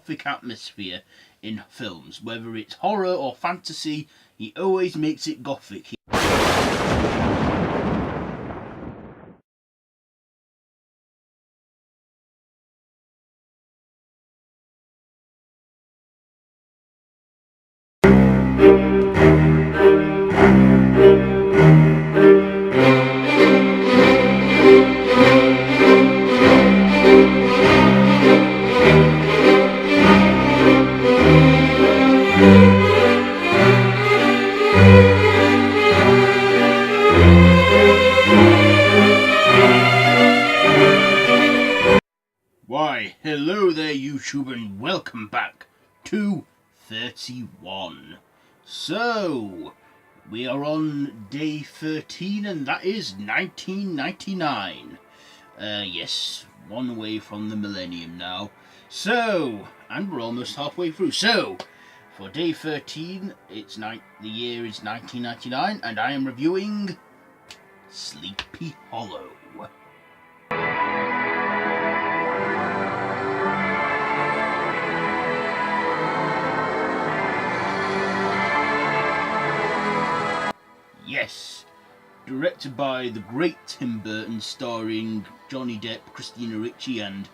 gothic atmosphere in films. Whether it's horror or fantasy, he always makes it gothic. Why, hello there YouTube and welcome back to 31. So, we are on day 13 and that is 1999. Yes, one away from the millennium now. So, and we're almost halfway through. So, for day 13, the year is 1999 and I am reviewing Sleepy Hollow. Yes, directed by the great Tim Burton, starring Johnny Depp, Christina, Ricci and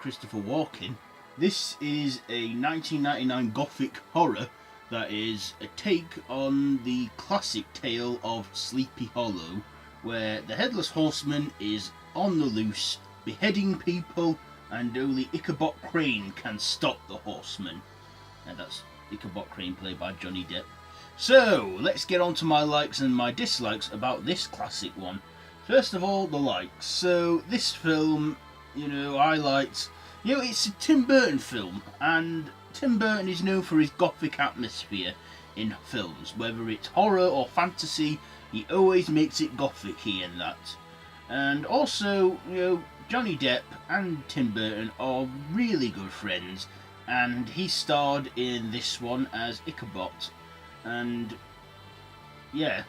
Chrstopher Walken. This is a 1999 gothic horror that is a take on the classic tale of Sleepy Hollow, where the Headless Horseman is on the loose, beheading people, and only Ichabod Crane can stop the horseman. And that's Ichabod Crane, played by Johnny Depp. So, let's get on to my likes and my dislikes about this classic one. First of all, the likes. So, this film, I liked... it's a Tim Burton film, and Tim Burton is known for his gothic atmosphere in films. Whether it's horror or fantasy, he always makes it gothic here and that. And also, Johnny Depp and Tim Burton are really good friends, and he starred in this one as Ichabod. And yeah,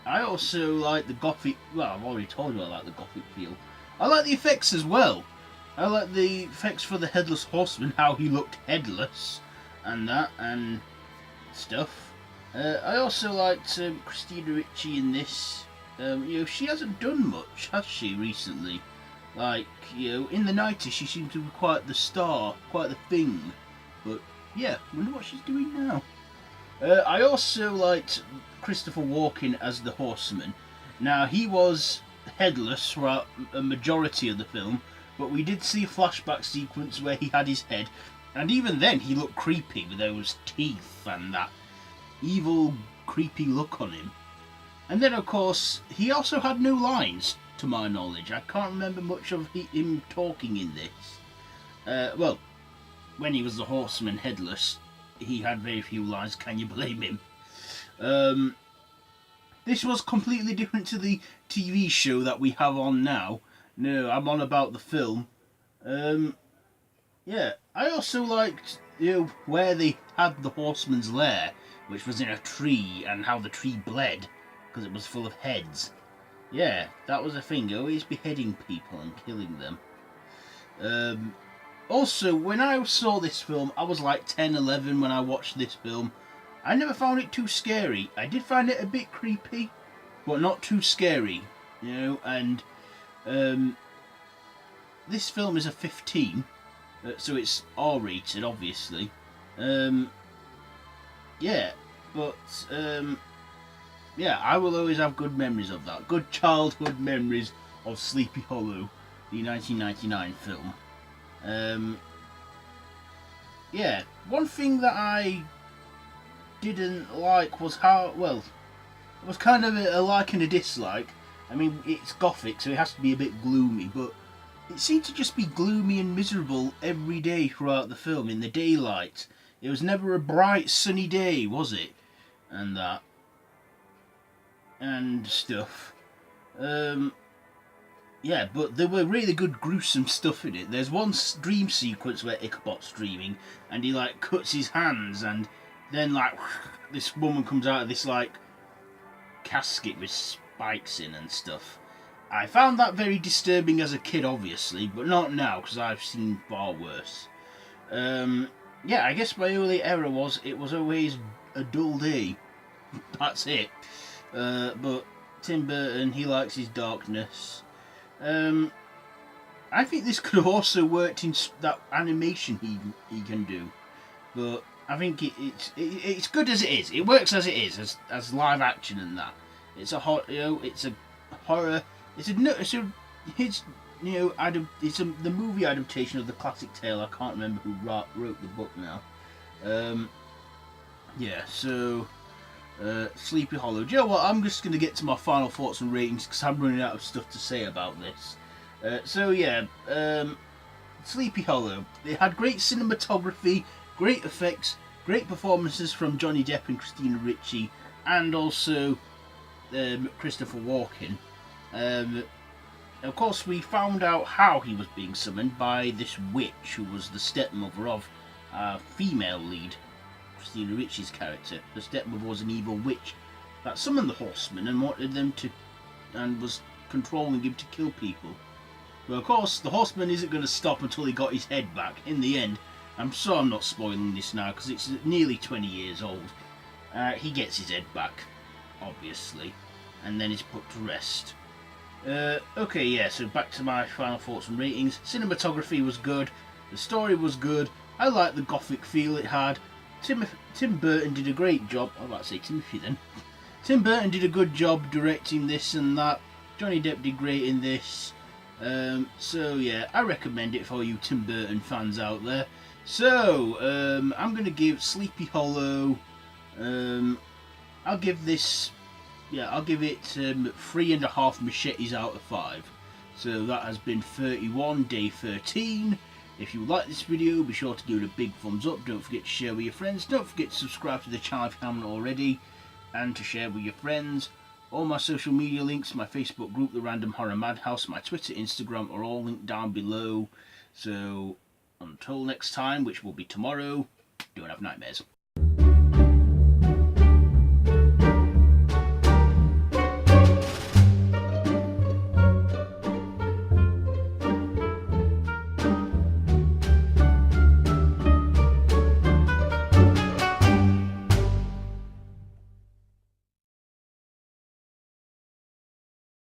I also like the gothic. Well, I've already told you I like the gothic feel. I like the effects as well. I like the effects for the Headless Horseman, how he looked headless and that and stuff. I also liked Christina Ricci in this. She hasn't done much, has she, recently? Like, in the 90s she seemed to be quite the star, quite the thing. But yeah, wonder what she's doing now. I also liked Chrstopher Walken as the horseman. Now, he was headless throughout a majority of the film, but we did see a flashback sequence where he had his head, and even then he looked creepy with those teeth and that evil, creepy look on him. And then, of course, he also had no lines, to my knowledge. I can't remember much of him talking in this. Well, when he was the horseman headless, he had very few lines, can you blame him? This was completely different to the TV show that we have on now. No, I'm on about the film. Yeah, I also liked, where they had the horseman's lair, which was in a tree, and how the tree bled, because it was full of heads. Yeah, that was a thing, always beheading people and killing them. Also, when I saw this film, I was like 10, 11 when I watched this film. I never found it too scary. I did find it a bit creepy, but not too scary, and this film is a 15, so it's R-rated, obviously. Yeah, but, yeah, I will always have good memories of that. Good childhood memories of Sleepy Hollow, the 1999 film. Yeah, one thing that I didn't like was how, well, it was kind of a like and a dislike. I mean, it's gothic, so it has to be a bit gloomy, but it seemed to just be gloomy and miserable every day throughout the film, in the daylight. It was never a bright, sunny day, was it? And that. And stuff. Yeah, but there were really good gruesome stuff in it. There's one dream sequence where Ichabod's dreaming, and he, like, cuts his hands, and then, like, this woman comes out of this, like, casket with spikes in and stuff. I found that very disturbing as a kid, obviously, but not now, because I've seen far worse. Yeah, I guess my only error was it was always a dull day. That's it. But Tim Burton, he likes his darkness. I think this could have also worked in that animation he can do, but I think it's good as it is. It works as it is as live action and that. It's a it's a horror. It's the movie adaptation of the classic tale. I can't remember who wrote the book now. Yeah, so Sleepy Hollow. Do you know what? I'm just going to get to my final thoughts and ratings because I'm running out of stuff to say about this. Sleepy Hollow. It had great cinematography, great effects, great performances from Johnny Depp and Christina Ricci, and also Chrstopher Walken. Of course, we found out how he was being summoned by this witch who was the stepmother of our female lead, Christina Ricci's character. The stepmother was an evil witch that summoned the horsemen and wanted them to, and was controlling him to kill people. But of course, the horseman isn't going to stop until he got his head back. In the end, I'm not spoiling this now because it's nearly 20 years old. He gets his head back, obviously, and then he's put to rest. Okay, yeah, so back to my final thoughts and ratings. Cinematography was good, the story was good, I liked the gothic feel it had. Tim Burton did a great job. I was about to say Timothy then. Tim Burton did a good job directing this and that. Johnny Depp did great in this. So yeah, I recommend it for you Tim Burton fans out there. So I'm going to give Sleepy Hollow, I'll give it 3.5 machetes out of 5. So that has been 31, day 13. If you like this video, be sure to give it a big thumbs up. Don't forget to share with your friends. Don't forget to subscribe to the channel if you haven't already, and to share with your friends. All my social media links, my Facebook group, The Random Horror Madhouse, my Twitter, Instagram are all linked down below. So until next time, which will be tomorrow, don't have nightmares.